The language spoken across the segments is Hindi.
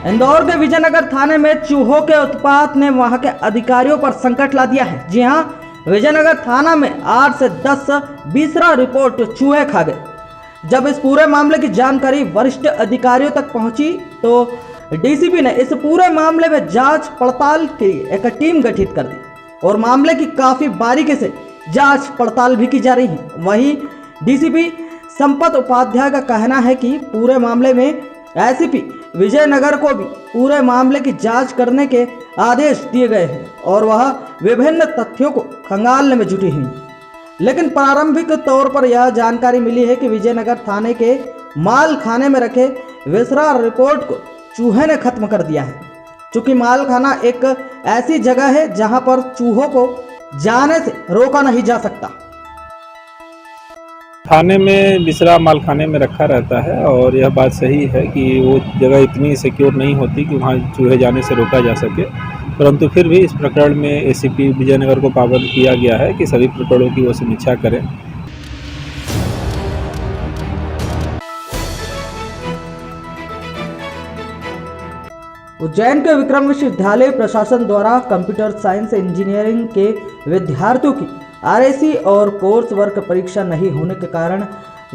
इंदौर के विजयनगर थाने में चूहों के उत्पात ने वहां के अधिकारियों पर संकट ला दिया है। जी हां, विजयनगर थाना में 8 से 10 बीसरा रिपोर्ट चूहे खा गए। जब इस पूरे मामले की जानकारी वरिष्ठ अधिकारियों तक पहुंची तो डीसीपी ने इस पूरे मामले में जांच पड़ताल के लिए एक टीम गठित कर दी और मामले की काफी बारीकी से जांच पड़ताल भी की जा रही है। वहीं डीसीपी संपत उपाध्याय का कहना है कि पूरे मामले में एसीपी विजयनगर को भी पूरे मामले की जांच करने के आदेश दिए गए हैं और वह विभिन्न तथ्यों को खंगालने में जुटी हुई है। लेकिन प्रारंभिक तौर पर यह जानकारी मिली है कि विजयनगर थाने के माल खाने में रखे विसरा रिपोर्ट को चूहे ने खत्म कर दिया है। चूंकि माल खाना एक ऐसी जगह है जहां पर चूहों को जाने से रोका नहीं जा सकता। थाने में बिसरा माल खाने में रखा रहता है और यह बात सही है कि वो जगह इतनी सिक्योर नहीं होती कि वहाँ चूहे जाने से रोका जा सके, परंतु फिर भी इस प्रकरण में एसीपी विजयनगर को पाबंद किया गया है कि सभी प्रकरणों की वो समीक्षा करें। उज्जैन के विक्रम विश्वविद्यालय प्रशासन द्वारा कंप्यूटर साइंस इंजीनियरिंग के विद्यार्थियों की आरएसी और कोर्स वर्क परीक्षा नहीं होने के कारण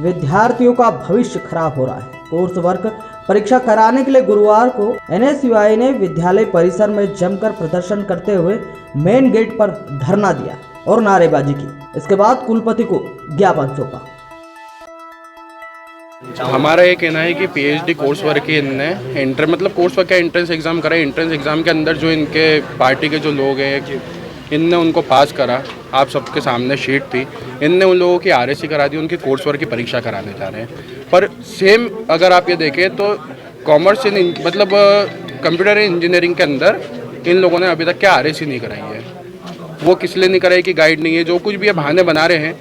विद्यार्थियों का भविष्य खराब हो रहा है। कोर्स वर्क परीक्षा कराने के लिए गुरुवार को एनएसयूआई ने विद्यालय परिसर में जमकर प्रदर्शन करते हुए मेन गेट पर धरना दिया और नारेबाजी की। इसके बाद कुलपति को ज्ञापन सौंपा। हमारा ये कहना है कि पीएचडी कोर्स वर्क की इनने मतलब कोर्स वर्क का एंट्रेंस एग्ज़ाम करा। एंट्रेंस एग्ज़ाम के अंदर जो इनके पार्टी के जो लोग हैं इनने उनको पास करा। आप सबके सामने शीट थी। इनने उन लोगों की आरएसी करा दी, उनकी कोर्स वर्क की परीक्षा कराने जा रहे हैं। पर सेम अगर आप ये देखें तो कॉमर्स मतलब कंप्यूटर इंजीनियरिंग के अंदर इन लोगों ने अभी तक क्या आरएसी नहीं कराई है। वो किस लिए नहीं कराई कि गाइड नहीं है, जो कुछ भी ये बहाने बना रहे हैं।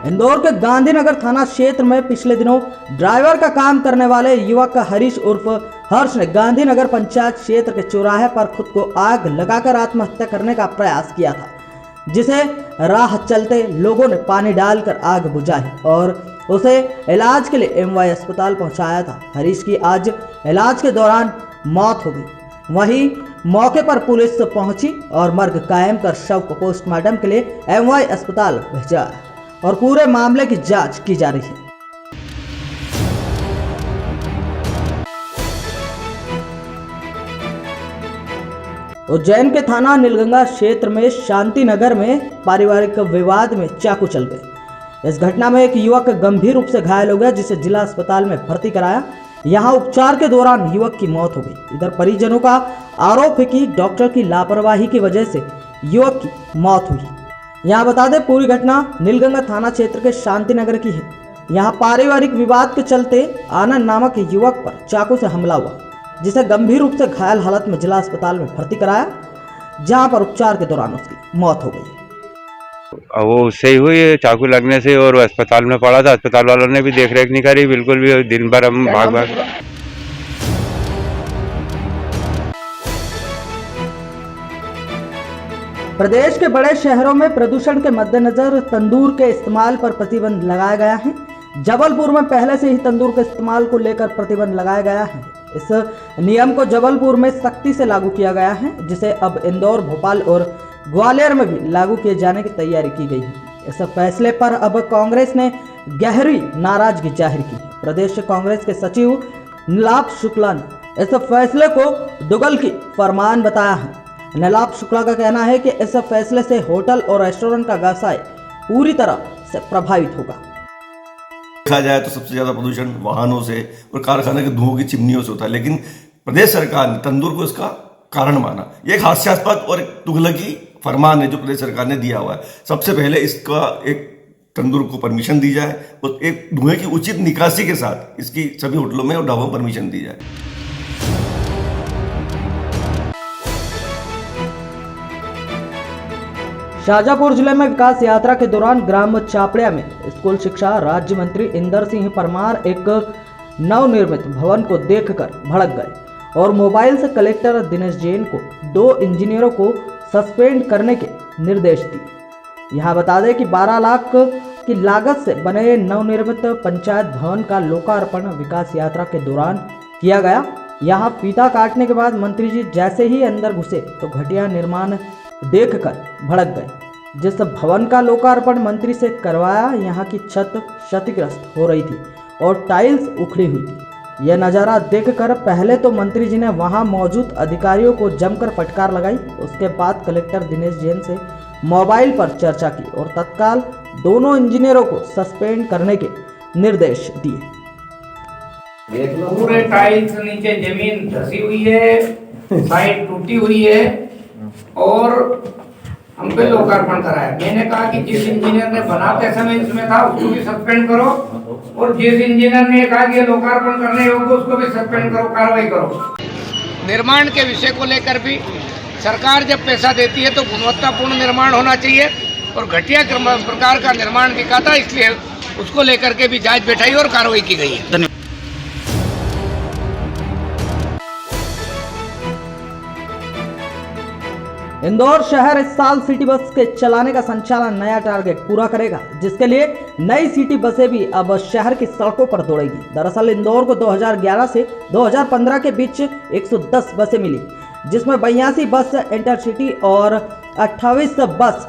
इंदौर के गांधीनगर थाना क्षेत्र में पिछले दिनों ड्राइवर का काम करने वाले युवक हरीश उर्फ हर्ष ने गांधीनगर पंचायत क्षेत्र के चौराहे पर खुद को आग लगाकर आत्महत्या करने का प्रयास किया था, जिसे राह चलते लोगों ने पानी डालकर आग बुझाई और उसे इलाज के लिए एमवाई अस्पताल पहुंचाया था। हरीश की आज इलाज के दौरान मौत हो गई। वहीं मौके पर पुलिस पहुंची और मर्ग कायम कर शव को पोस्टमार्टम के लिए एमवाई अस्पताल भेजा और पूरे मामले की जांच की जा रही है। उज्जैन के थाना नीलगंगा क्षेत्र में शांति नगर में पारिवारिक विवाद में चाकू चल गए। इस घटना में एक युवक गंभीर रूप से घायल हो गया, जिसे जिला अस्पताल में भर्ती कराया। यहां उपचार के दौरान युवक की मौत हो गई। इधर परिजनों का आरोप है कि डॉक्टर की लापरवाही की वजह से युवक की मौत हुई। यहाँ बता दें, पूरी घटना नीलगंगा थाना क्षेत्र के शांति नगर की है। यहाँ पारिवारिक विवाद के चलते आनंद नामक युवक पर चाकू से हमला हुआ, जिसे गंभीर रूप से घायल हालत में जिला अस्पताल में भर्ती कराया, जहां पर उपचार के दौरान उसकी मौत हो गई। वो उससे ही हुई चाकू लगने से, और अस्पताल में पड़ा था। अस्पताल वालों ने भी देख रेख नहीं करी बिल्कुल भी। दिन भर हम भाग प्रदेश के बड़े शहरों में प्रदूषण के मद्देनजर तंदूर के इस्तेमाल पर प्रतिबंध लगाया गया है। जबलपुर में पहले से ही तंदूर के इस्तेमाल को लेकर प्रतिबंध लगाया गया है। इस नियम को जबलपुर में सख्ती से लागू किया गया है, जिसे अब इंदौर, भोपाल और ग्वालियर में भी लागू किए जाने की तैयारी की गई है। इस फैसले पर अब कांग्रेस ने गहरी नाराजगी जाहिर की है। प्रदेश कांग्रेस के सचिव नीलाभ शुक्ला ने इस फैसले को दुगल की फरमान बताया है। नीलाभ शुक्ला का कहना है कि इस फैसले से होटल और रेस्टोरेंट का व्यवसाय पूरी तरह से प्रभावित होगा। देखा जाए तो सबसे ज्यादा प्रदूषण वाहनों से और कारखाने के धुओं की चिमनियों से होता है, लेकिन प्रदेश सरकार ने तंदूर को इसका कारण माना। ये एक हास्यास्पद और एक तुगलकी फरमान है जो प्रदेश सरकार ने दिया हुआ है। सबसे पहले इसका एक तंदूर को परमिशन दी जाए और एक धुएं की उचित निकासी के साथ इसकी सभी होटलों में और ढाबों में परमिशन दी जाए। शाजापुर जिले में विकास यात्रा के दौरान ग्राम चापड़िया में स्कूल शिक्षा राज्य मंत्री इंदर सिंह परमार एक नवनिर्मित भवन को देखकर भड़क गए और मोबाइल से कलेक्टर दिनेश जैन को 2 इंजीनियरों को सस्पेंड करने के निर्देश दिए। यहां बता दें कि 12 लाख की लागत से बने नवनिर्मित पंचायत भवन का लोकार्पण विकास यात्रा के दौरान किया गया। यहाँ फीता काटने के बाद मंत्री जी जैसे ही अंदर घुसे तो घटिया निर्माण देखकर भड़क गए। जिस भवन का लोकार्पण मंत्री से करवाया, यहाँ की छत क्षतिग्रस्त हो रही थी और टाइल्स उखड़ी हुई थी। यह नज़ारा देखकर पहले तो मंत्री जी ने वहां मौजूद अधिकारियों को जमकर फटकार लगाई। उसके बाद कलेक्टर दिनेश जैन से मोबाइल पर चर्चा की और तत्काल दोनों इंजीनियरों को सस्पेंड करने के निर्देश दिए। पूरे टाइल्स नीचे जमीन धसी हुई है, साइड टूटी हुई है और हम पे लोकार्पण कराया। मैंने कहा कि जिस इंजीनियर ने बनाते समय इसमें था उसको भी सस्पेंड करो और जिस इंजीनियर ने कहा कि लोकार्पण करने योग्य उसको भी सस्पेंड करो, कार्रवाई करो। निर्माण के विषय को लेकर भी सरकार जब पैसा देती है तो गुणवत्तापूर्ण निर्माण होना चाहिए और घटिया प्रकार का निर्माण दिखा था, इसलिए उसको लेकर के भी जांच बैठाई और कार्रवाई की गई है। धन्यवाद। इंदौर शहर इस साल सिटी बस के चलाने का संचालन नया टारगेट पूरा करेगा, जिसके लिए नई सिटी बसें भी अब शहर की सड़कों पर दौड़ेगी। दरअसल इंदौर को 2011 से 2015 के बीच 110 बसें मिली, जिसमें 82 बस इंटरसिटी और 28 बस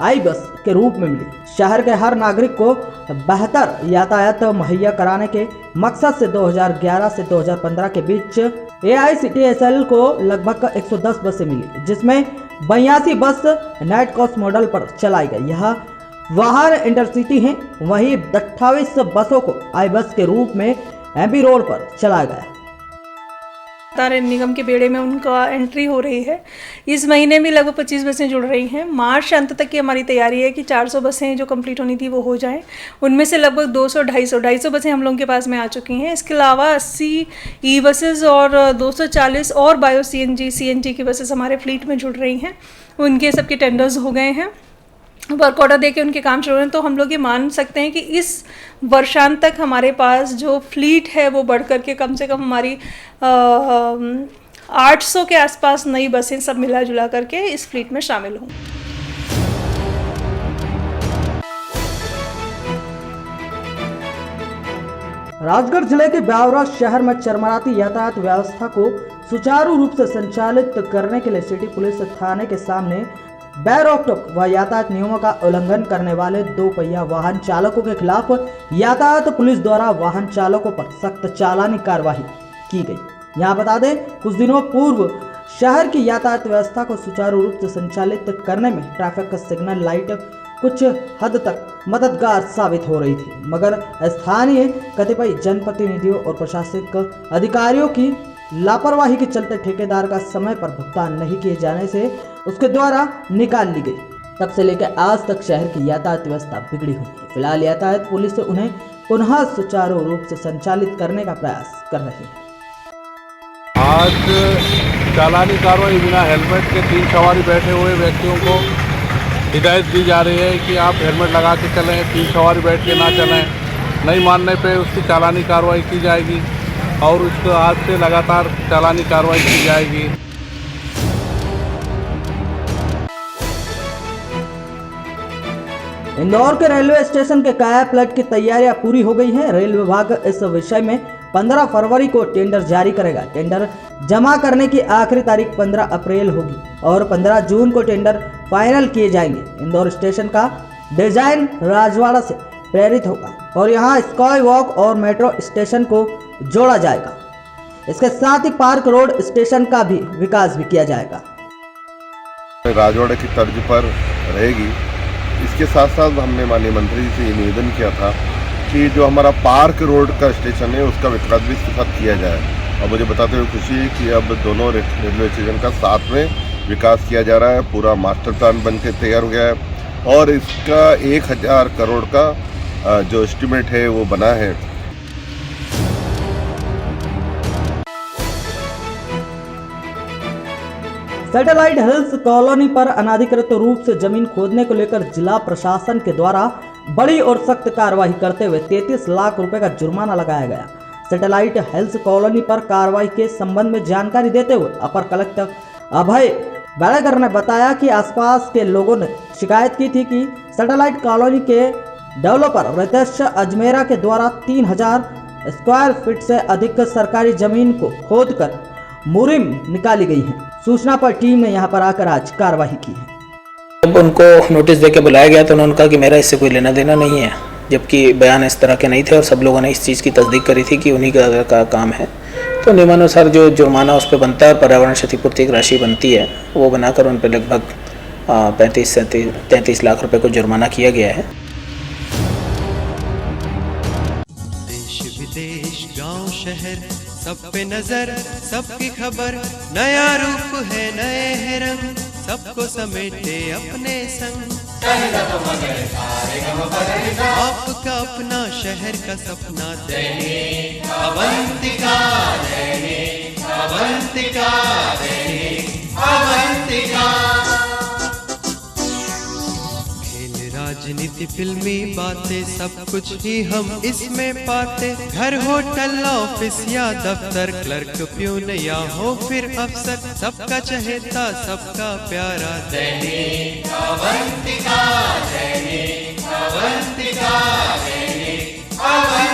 आई बस के रूप में मिली। शहर के हर नागरिक को बेहतर यातायात मुहैया कराने के मकसद से 2011 से 2015 के बीच AICTSL को लगभग 110 बसें मिली, जिसमें 82 बस नाइट कॉस्ट मॉडल पर चलाई गई। यह वाहन इंटरसिटी हैं, वहीं 28 बसों को आई बस के रूप में MP रोड पर चलाया गया। निगम के बेड़े में उनका एंट्री हो रही है। इस महीने में लगभग 25 बसें जुड़ रही हैं। मार्च अंत तक की हमारी तैयारी है कि 400 बसें जो कंप्लीट होनी थी वो हो जाएं। उनमें से लगभग 200-250 बसें हम लोगों के पास में आ चुकी हैं। इसके अलावा 80 ई बसेस और 240 और बायो CNG की बसेस हमारे फ्लीट में जुड़ रही हैं। उनके सबके टेंडर्स हो गए हैं, वर्क ऑर्डर देके उनके काम शुरू हैं। तो हम लोग ये मान सकते हैं कि इस वर्षांत तक हमारे पास जो फ्लीट है वो बढ़ कर के कम से कम हमारी 800 के आसपास नई बसें सब मिला जुला करके इस फ्लीट में शामिल हों। राजगढ़ जिले के ब्यावरा शहर में चरमराती यातायात व्यवस्था को सुचारू रूप से संचालित करने के लिए सिटी पुलिस थाने के सामने बैरोकटोक व यातायात नियमों का उल्लंघन करने वाले 2 पहिया वाहन चालकों के खिलाफ यातायात पुलिस द्वारा वाहन चालकों पर सख्त चालानी कार्रवाई की गई। यहाँ बता दें, कुछ दिनों पूर्व शहर की यातायात व्यवस्था को सुचारू रूप से संचालित करने में ट्रैफिक सिग्नल लाइट कुछ हद तक मददगार साबित हो रही थी, मगर स्थानीय कतिपय जनप्रतिनिधियों और प्रशासनिक अधिकारियों की लापरवाही के चलते ठेकेदार का समय पर भुगतान नहीं किए जाने से उसके द्वारा निकाल ली गई। तब से लेकर आज तक शहर की यातायात व्यवस्था बिगड़ी हुई है। फिलहाल यातायात पुलिस उन्हें पुनः सुचारू रूप से संचालित करने का प्रयास कर रही है। आज चालानी कार्रवाई बिना हेलमेट के 3 सवारी बैठे हुए व्यक्तियों को हिदायत दी जा रही है कि आप हेलमेट लगा के चलें, 3 सवारी बैठ के ना चलें। नहीं मानने पे उसकी चालानी कार्रवाई की जाएगी और उसको आज से लगातार चालानी कार्रवाई की जाएगी। इंदौर के रेलवे स्टेशन के काया पलट की तैयारियां पूरी हो गई हैं। रेल विभाग इस विषय में 15 फरवरी को टेंडर जारी करेगा। टेंडर जमा करने की आखिरी तारीख 15 अप्रैल होगी और 15 जून को टेंडर फाइनल किए जाएंगे। इंदौर स्टेशन का डिजाइन राजवाड़ा से प्रेरित होगा और यहाँ स्काई वॉक और मेट्रो स्टेशन को जोड़ा जाएगा। इसके साथ ही पार्क रोड स्टेशन का भी विकास भी किया जाएगा। राजवाड़ा की तर्ज पर रहेगी। इसके साथ साथ हमने माननीय मंत्री जी से निवेदन किया था कि जो हमारा पार्क रोड का स्टेशन है उसका विकास भी इसके साथ किया जाए। और मुझे बताते हुए खुशी है कि अब दोनों रेलवे स्टेशन का साथ में विकास किया जा रहा है। पूरा मास्टर प्लान बन के तैयार हो गया है और इसका 1000 करोड़ का जो एस्टिमेट है वो बना है। सैटेलाइट हिल्स कॉलोनी पर अनाधिकृत रूप से जमीन खोदने को लेकर जिला प्रशासन के द्वारा बड़ी और सख्त कार्रवाई करते हुए 33 लाख रुपए का जुर्माना लगाया गया। सैटेलाइट हिल्स कॉलोनी पर कार्रवाई के संबंध में जानकारी देते हुए अपर कलेक्टर अभय बेड़ेकर ने बताया कि आसपास के लोगों ने शिकायत की थी कि सैटेलाइट कॉलोनी के डेवलपर रितेश अजमेरा के द्वारा 3000 स्क्वायर फीट से अधिक सरकारी जमीन को खोदकर मुहिम निकाली गई है। सूचना पर टीम ने यहां पर आकर आज कार्रवाई की है। जब उनको नोटिस देके बुलाया गया तो उन्होंने कहा कि मेरा इससे कोई लेना देना नहीं है, जबकि बयान इस तरह के नहीं थे और सब लोगों ने इस चीज़ की तस्दीक करी थी कि उन्हीं का काम है। तो नियमानुसार जो जुर्माना उस पर बनता है और पर्यावरण क्षतिपूर्ति की राशि बनती है वो बनाकर उन पर लगभग 35 से 33 लाख रुपए को जुर्माना किया गया है। देश विदेश गांव शहर सब पे नजर, सबकी खबर, नया रूप है नए है रंग, सबको समेटे अपने संग। आपका अपना शहर का सपना दैनिक अवंतिका, दैनिक अवंतिका, दैनिक अवंतिका। राजनीति फिल्मी बातें सब कुछ ही हम इसमें पाते, घर होटल ऑफिस या दफ्तर, क्लर्क प्यून या हो फिर अफसर, सबका चहेता सबका प्यारा दैनिक अवंतिका, दैनिक अवंतिका, दैनिक अवंतिका।